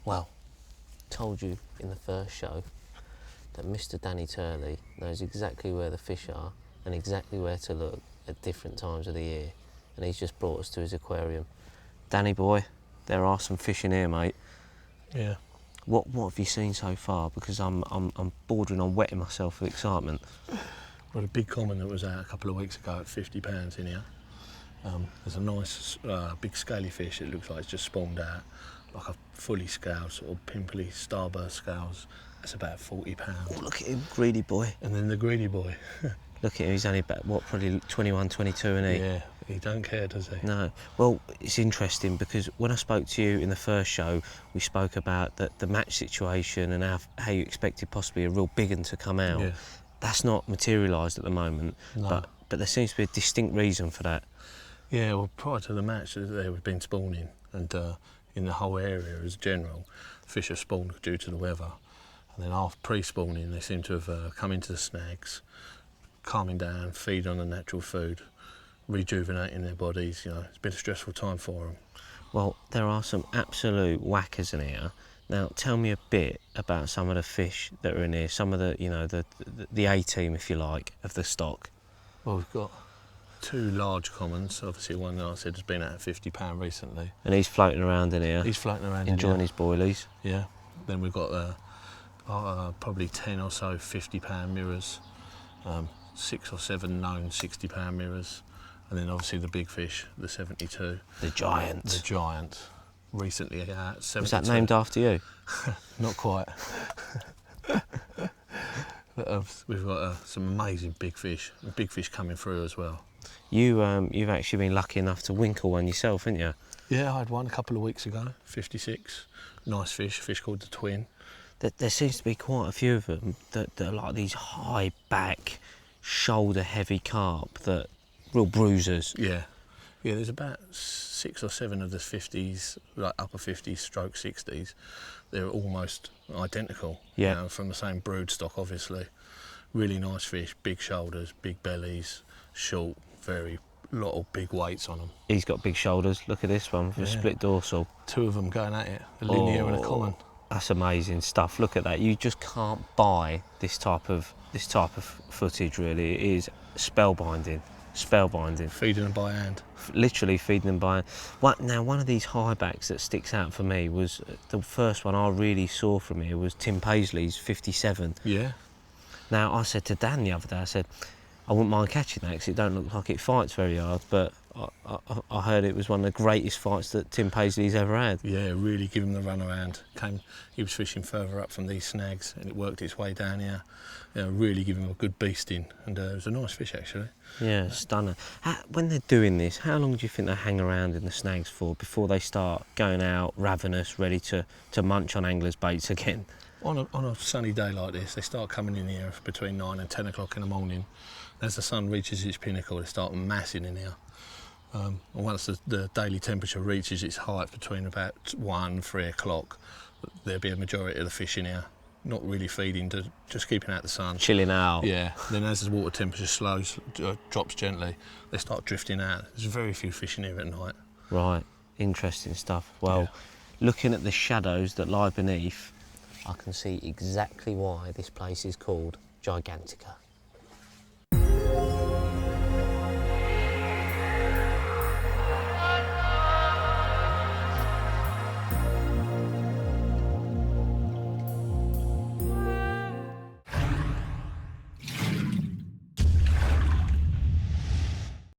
Well, told you in the first show that Mr. Danny Turley knows exactly where the fish are and exactly where to look at different times of the year, and he's just brought us to his aquarium. Danny boy, there are some fish in here, mate. Yeah. What have you seen so far? Because I'm bordering on wetting myself with excitement. Well, a big common that was out a couple of weeks ago at £50 in here. There's a nice big scaly fish. It looks like it's just spawned out, like a fully scaled, sort of pimply starburst scales. That's about £40. Oh, look at him, greedy boy. And then the greedy boy. Look at him, he's only about, what, probably 21, 22, isn't he? Yeah, he don't care, does he? No. Well, it's interesting because when I spoke to you in the first show, we spoke about the match situation and how you expected possibly a real big one to come out. Yeah. That's not materialised at the moment, No. but there seems to be a distinct reason for that. Yeah, well, prior to the match, they have been spawning, and in the whole area as general, fish have spawned due to the weather. And then after pre-spawning, they seem to have come into the snags, calming down, feed on the natural food, rejuvenating their bodies. You know, it's been a stressful time for them. Well, there are some absolute whackers in here. Now, tell me a bit about some of the fish that are in here, some of the, you know, the A-team, if you like, of the stock. Well, we've got two large commons. Obviously, one that I said has been at £50 recently. And he's floating around in here. He's floating around enjoying in his boilies. Yeah. Then we've got probably 10 or so £50 mirrors, 6 or 7 known £60 mirrors, and then obviously the big fish, the 72. The giant. The giant. Recently at 72. Was that named after you? Not quite. But, we've got some amazing big fish coming through as well. You've actually been lucky enough to winkle one yourself, haven't you? Yeah, I had one a couple of weeks ago, 56. Nice fish called the Twin. There seems to be quite a few of them that are like these high back, shoulder heavy carp, that real bruisers. Yeah. Yeah, there's about 6 or 7 of the 50s, like upper 50s stroke 60s. They're almost identical, yeah. You know, from the same brood stock, obviously. Really nice fish, big shoulders, big bellies, short, lot of big weights on them. He's got big shoulders. Look at this one, with a split dorsal. 2 of them going at it, a linear and a common. That's amazing stuff. Look at that. You just can't buy this type of footage, really. It is spellbinding. Feeding them by hand. Literally feeding them by hand. Now, one of these highbacks that sticks out for me was the first one I really saw from here was Tim Paisley's 57. Yeah. Now, I said to Dan the other day, I said, I wouldn't mind catching that because it don't look like it fights very hard, but I heard it was one of the greatest fights that Tim Paisley's ever had. Yeah, really give him the run around. He was fishing further up from these snags and it worked its way down here. You know, really give him a good beasting, and it was a nice fish actually. Yeah, stunner. When they're doing this, how long do you think they hang around in the snags for before they start going out ravenous, ready to munch on anglers' baits again? On a sunny day like this, they start coming in here between 9 and 10 o'clock in the morning. As the sun reaches its pinnacle, they start massing in here. And once the daily temperature reaches its height between about 1 and 3 o'clock, there'll be a majority of the fish in here, not really feeding, just keeping out the sun. Chilling out. Yeah, then as the water temperature drops gently, they start drifting out. There's very few fish in here at night. Right, interesting stuff. Well, looking at the shadows that lie beneath, I can see exactly why this place is called Gigantica.